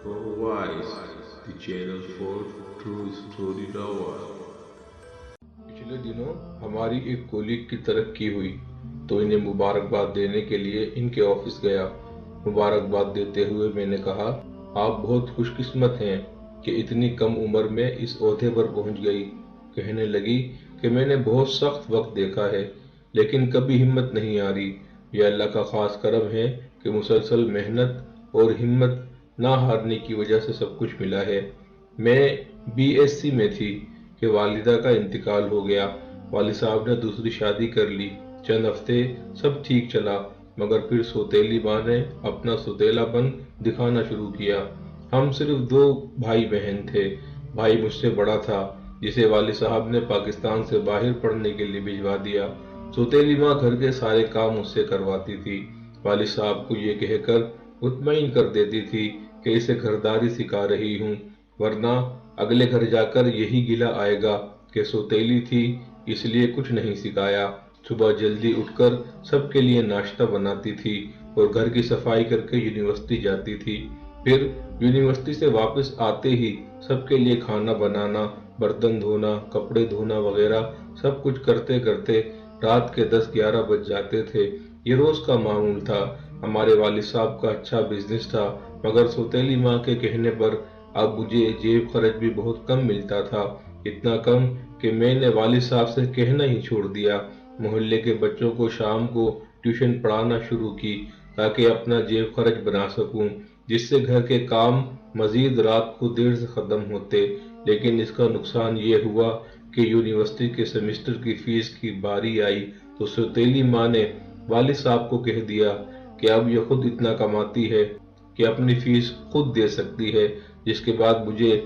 Otherwise, the channel for True Story Lover. پچھلے دنوں ہماری ایک کولیگ کی ترقی ہوئی تو انہیں مبارکباد دینے کے لیے ان کے آفس گیا۔ مبارکباد دیتے ہوئے میں نے کہا، آپ بہت خوش قسمت ہیں کہ اتنی کم عمر میں اس عہدے پر پہنچ گئی۔ کہنے لگی کہ میں نے بہت سخت وقت دیکھا ہے لیکن کبھی ہمت نہیں ہاری۔ یہ اللہ کا خاص کرم ہے کہ مسلسل محنت اور ہمت نہ ہارنے کی وجہ سے سب کچھ ملا ہے۔ میں BSc میں تھی کہ والدہ کا انتقال ہو گیا۔ والد صاحب نے دوسری شادی کر لی۔ چند ہفتے سب ٹھیک چلا مگر پھر سوتیلی ماں نے اپنا سوتیلا پن دکھانا شروع کیا۔ ہم صرف 2 بھائی بہن تھے۔ بھائی مجھ سے بڑا تھا جسے والد صاحب نے پاکستان سے باہر پڑھنے کے لیے بھجوا دیا۔ سوتیلی ماں گھر کے سارے کام مجھ سے کرواتی تھی۔ والد صاحب کو یہ کہہ کر مطمئن کر دیتی تھی کہ اسے گھرداری سکھا رہی ہوں، ورنہ اگلے گھر جا کر یہی گلہ آئے گا کہ سوتیلی تھی اس لیے کچھ نہیں سکھایا۔ صبح جلدی اٹھ کر سب کے لیے ناشتہ بناتی تھی اور گھر کی صفائی کر کے یونیورسٹی جاتی تھی۔ پھر یونیورسٹی سے واپس آتے ہی سب کے لیے کھانا بنانا، برتن دھونا، کپڑے دھونا وغیرہ سب کچھ کرتے کرتے رات کے 10-11 بج جاتے تھے۔ یہ روز کا معمول تھا۔ ہمارے والد صاحب کا اچھا بزنس تھا مگر سوتیلی ماں کے کہنے پر اب مجھے جیب خرچ بھی بہت کم ملتا تھا، اتنا کم کہ میں نے والد صاحب سے کہنا ہی چھوڑ دیا۔ محلے کے بچوں کو شام کو ٹیوشن پڑھانا شروع کی تاکہ اپنا جیب خرچ بنا سکوں، جس سے گھر کے کام مزید رات کو دیر سے ختم ہوتے۔ لیکن اس کا نقصان یہ ہوا کہ یونیورسٹی کے سیمسٹر کی فیس کی باری آئی تو سوتیلی ماں نے والد صاحب کو کہہ دیا کہ اب یہ خود اتنا کماتی ہے کہ اپنی فیس خود دے سکتی ہے، جس کے بعد مجھے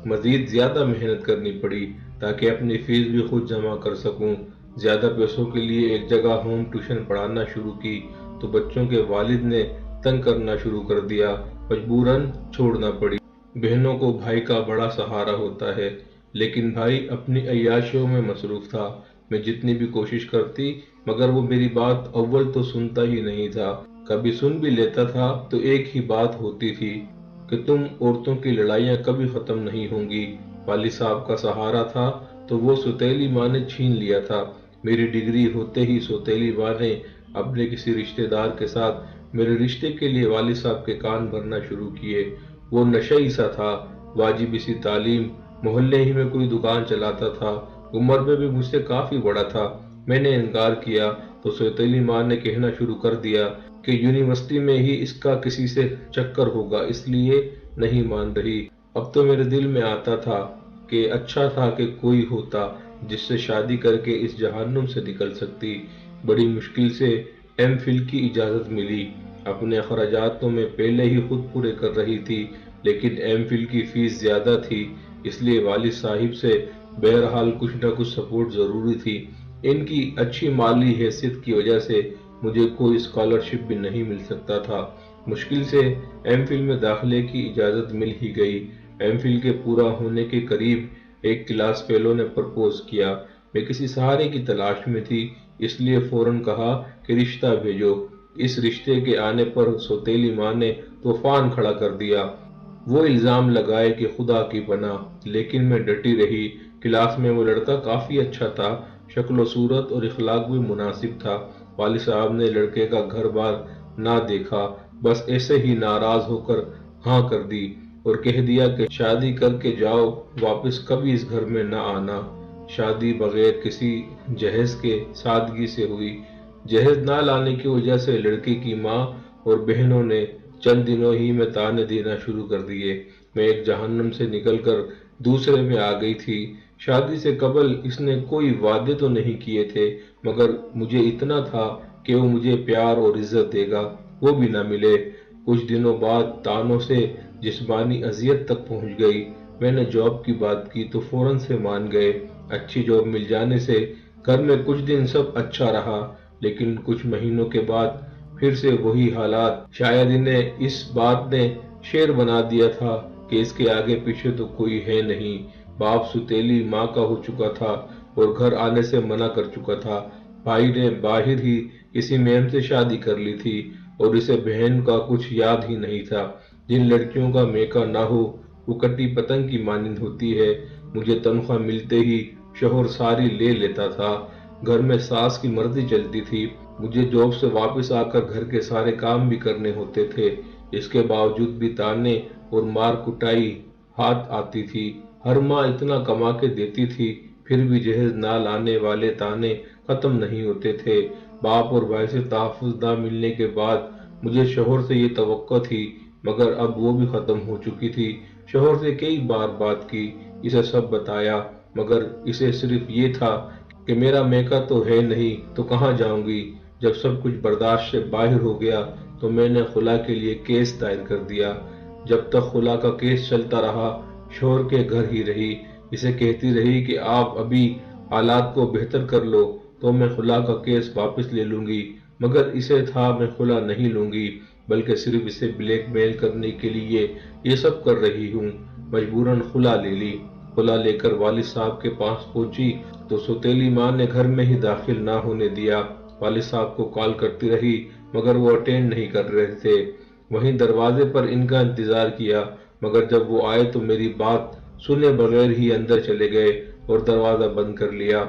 مزید زیادہ محنت کرنی پڑی تاکہ اپنی فیس بھی خود جمع کر سکوں۔ زیادہ پیسوں کے لیے ایک جگہ ہوم ٹیوشن پڑھانا شروع کی تو بچوں کے والد نے تنگ کرنا شروع کر دیا، مجبوراً چھوڑنا پڑی۔ بہنوں کو بھائی کا بڑا سہارا ہوتا ہے لیکن بھائی اپنی عیاشیوں میں مصروف تھا۔ میں جتنی بھی کوشش کرتی مگر وہ میری بات اول تو سنتا ہی نہیں تھا، کبھی سن بھی لیتا تھا تو ایک ہی بات ہوتی تھی کہ تم عورتوں کی لڑائیاں کبھی ختم نہیں ہوں گی۔ والد صاحب کا سہارا تھا تو وہ سوتیلی ماں نے چھین لیا تھا۔ میری ڈگری ہوتے ہی سوتیلی ماں نے اپنے کسی رشتہ دار کے ساتھ میرے رشتے کے لیے والد صاحب کے کان بھرنا شروع کیے۔ وہ نشئی سا تھا، واجبی سی تعلیم، محلے ہی میں کوئی دکان چلاتا تھا، عمر میں بھی مجھ سے کافی بڑا تھا۔ میں نے انکار کیا تو سوتیلی ماں نے کہنا شروع کر دیا کہ یونیورسٹی میں ہی اس کا کسی سے چکر ہوگا اس لیے نہیں مان رہی۔ اب تو میرے دل میں آتا تھا کہ اچھا تھا کہ کوئی ہوتا جس سے شادی کر کے اس جہنم سے نکل سکتی۔ بڑی مشکل سے MPhil کی اجازت ملی۔ اپنے اخراجات تو میں پہلے ہی خود پورے کر رہی تھی لیکن MPhil کی فیس زیادہ تھی اس لیے والد صاحب سے بہرحال کچھ نہ کچھ سپورٹ ضروری تھی۔ ان کی اچھی مالی حیثیت کی وجہ سے مجھے کوئی اسکالرشپ بھی نہیں مل سکتا تھا۔ مشکل سے MPhil میں داخلے کی اجازت مل ہی گئی۔ MPhil کے پورا ہونے کے قریب ایک کلاس فیلو نے پرپوز کیا۔ میں کسی سہارے کی تلاش میں تھی اس لیے فوراً کہا کہ رشتہ بھیجو۔ اس رشتے کے آنے پر سوتیلی ماں نے طوفان کھڑا کر دیا۔ وہ الزام لگائے کہ خدا کی پناہ، لیکن میں ڈٹی رہی۔ کلاس میں وہ لڑکا کافی اچھا تھا، شکل و صورت اور اخلاق بھی مناسب تھا۔ والد صاحب نے لڑکے کا گھر بار نہ دیکھا، بس ایسے ہی ناراض ہو کر ہاں کر دی اور کہہ دیا کہ شادی کر کے جاؤ، واپس کبھی اس گھر میں نہ آنا۔ شادی بغیر کسی جہیز کے سادگی سے ہوئی۔ جہیز نہ لانے کی وجہ سے لڑکی کی ماں اور بہنوں نے چند دنوں ہی میں طعنے دینا شروع کر دیے۔ میں ایک جہنم سے نکل کر دوسرے میں آ گئی تھی۔ شادی سے قبل اس نے کوئی وعدے تو نہیں کیے تھے مگر مجھے اتنا تھا کہ وہ مجھے پیار اور عزت دے گا، وہ بھی نہ ملے۔ کچھ دنوں بعد طعنوں سے جسمانی اذیت تک پہنچ گئی۔ میں نے جاب کی بات کی تو فوراً سے مان گئے۔ اچھی جاب مل جانے سے گھر میں کچھ دن سب اچھا رہا لیکن کچھ مہینوں کے بعد پھر سے وہی حالات۔ شاید انہیں اس بات نے شعر بنا دیا تھا کہ اس کے آگے پیچھے تو کوئی ہے نہیں۔ باپ سوتیلی ماں کا ہو چکا تھا اور گھر آنے سے منع کر چکا تھا۔ بھائی نے باہر ہی کسی میم سے شادی کر لی تھی اور اسے بہن کا کچھ یاد ہی نہیں تھا۔ جن لڑکیوں کا میکا نہ ہو وہ کٹی پتنگ کی مانند ہوتی ہے۔ مجھے تنخواہ ملتے ہی شوہر ساری لے لیتا تھا۔ گھر میں ساس کی مرضی چلتی تھی۔ مجھے جاب سے واپس آ کر گھر کے سارے کام بھی کرنے ہوتے تھے۔ اس کے باوجود بھی تانے اور مار کٹائی ہاتھ آتی تھی۔ ہر ماں اتنا کما کے دیتی تھی، پھر بھی جہیز نہ لانے والے تانے ختم نہیں ہوتے تھے۔ باپ اور بھائی سے تحفظ نہ ملنے کے بعد مجھے شوہر سے یہ توقع تھی، مگر اب وہ بھی ختم ہو چکی تھی۔ شوہر سے کئی بار بات کی، اسے سب بتایا، مگر اسے صرف یہ تھا کہ میرا میکا تو ہے نہیں تو کہاں جاؤں گی۔ جب سب کچھ برداشت سے باہر ہو گیا تو میں نے خلا کے لیے کیس دائر کر دیا۔ جب تک خلا کا کیس چلتا رہا، شوہر کے گھر ہی رہی۔ اسے کہتی رہی کہ آپ ابھی حالات کو بہتر کر لو تو میں خلا کا کیس واپس لے لوں گی، مگر اسے تھا میں خلا نہیں لوں گی، بلکہ صرف اسے بلیک میل کرنے کے لیے یہ سب کر رہی ہوں۔ مجبوراً خلا لے لی۔ خلا لے کر والد صاحب کے پاس پہنچی تو سوتیلی ماں نے گھر میں ہی داخل نہ ہونے دیا۔ والد صاحب کو کال کرتی رہی مگر وہ اٹینڈ نہیں کر رہے تھے۔ وہیں دروازے پر ان کا انتظار کیا، مگر جب وہ آئے تو میری بات سنے بغیر ہی اندر چلے گئے اور دروازہ بند کر لیا۔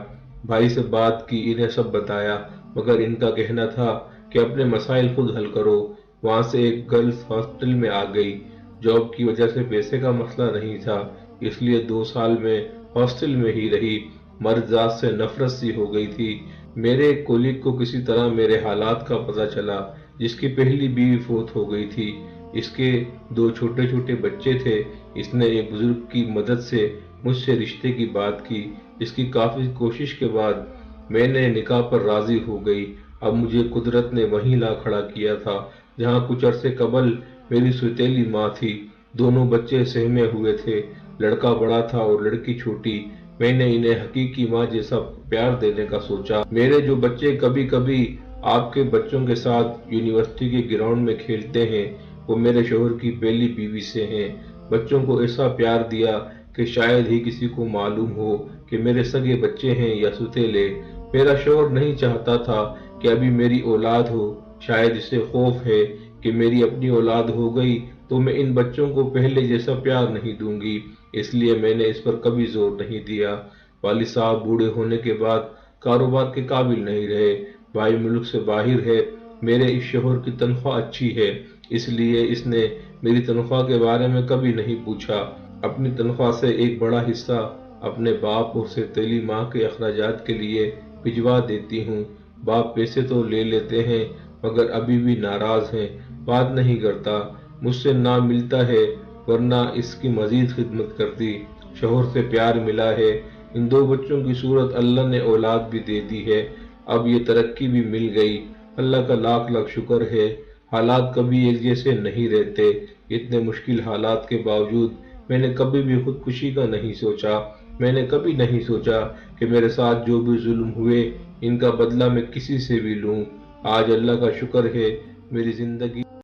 بھائی سے بات کی، انہیں سب بتایا، مگر ان کا کہنا تھا کہ اپنے مسائل خود حل کرو۔ وہاں سے ایک گرلز ہاسٹل میں آ گئی۔ جاب کی وجہ سے پیسے کا مسئلہ نہیں تھا، اس لیے 2 سال میں ہاسٹل میں ہی رہی۔ مرد ذات سے نفرت سی ہو گئی تھی۔ میرے ایک کولیگ کو کسی طرح میرے حالات کا پتہ چلا، جس کی پہلی بیوی فوت ہو گئی تھی۔ اس کے 2 چھوٹے چھوٹے بچے تھے۔ اس نے ایک بزرگ کی مدد سے مجھ سے رشتے کی بات کی۔ اس کی کافی کوشش کے بعد میں نے نکاح پر راضی ہو گئی۔ اب مجھے قدرت نے وہیں لا کھڑا کیا تھا جہاں کچھ عرصے قبل میری سوتیلی ماں تھی۔ دونوں بچے سہمے ہوئے تھے، لڑکا بڑا تھا اور لڑکی چھوٹی۔ میں نے انہیں حقیقی ماں جیسا پیار دینے کا سوچا۔ میرے جو بچے کبھی کبھی آپ کے بچوں کے ساتھ یونیورسٹی کے گراؤنڈ میں کھیلتے ہیں، وہ میرے شوہر کی پہلی بیوی سے ہیں۔ بچوں کو ایسا پیار دیا کہ شاید ہی کسی کو معلوم ہو کہ میرے سگے بچے ہیں یا سوتیلے۔ میرا شوہر نہیں چاہتا تھا کہ ابھی میری اولاد ہو، شاید اسے خوف ہے کہ میری اپنی اولاد ہو گئی تو میں ان بچوں کو پہلے جیسا پیار نہیں دوں گی، اس لیے میں نے اس پر کبھی زور نہیں دیا۔ والد صاحب بوڑھے ہونے کے بعد کاروبار کے قابل نہیں رہے، بھائی ملک سے باہر ہے۔ میرے اس شوہر کی تنخواہ اچھی ہے، اس لیے اس نے میری تنخواہ کے بارے میں کبھی نہیں پوچھا۔ اپنی تنخواہ سے ایک بڑا حصہ اپنے باپ اور سوتیلی ماں کے اخراجات کے لیے بھجوا دیتی ہوں۔ باپ پیسے تو لے لیتے ہیں مگر ابھی بھی ناراض ہیں، بات نہیں کرتا، مجھ سے نہ ملتا ہے، ورنہ اس کی مزید خدمت کرتی۔ شوہر سے پیار ملا ہے، ان 2 بچوں کی صورت اللہ نے اولاد بھی دے دی ہے، اب یہ ترقی بھی مل گئی، اللہ کا لاکھ لاکھ شکر ہے۔ حالات کبھی ایک جیسے نہیں رہتے، اتنے مشکل حالات کے باوجود میں نے کبھی بھی خودکشی کا نہیں سوچا۔ میں نے کبھی نہیں سوچا کہ میرے ساتھ جو بھی ظلم ہوئے ان کا بدلہ میں کسی سے بھی لوں۔ آج اللہ کا شکر ہے میری زندگی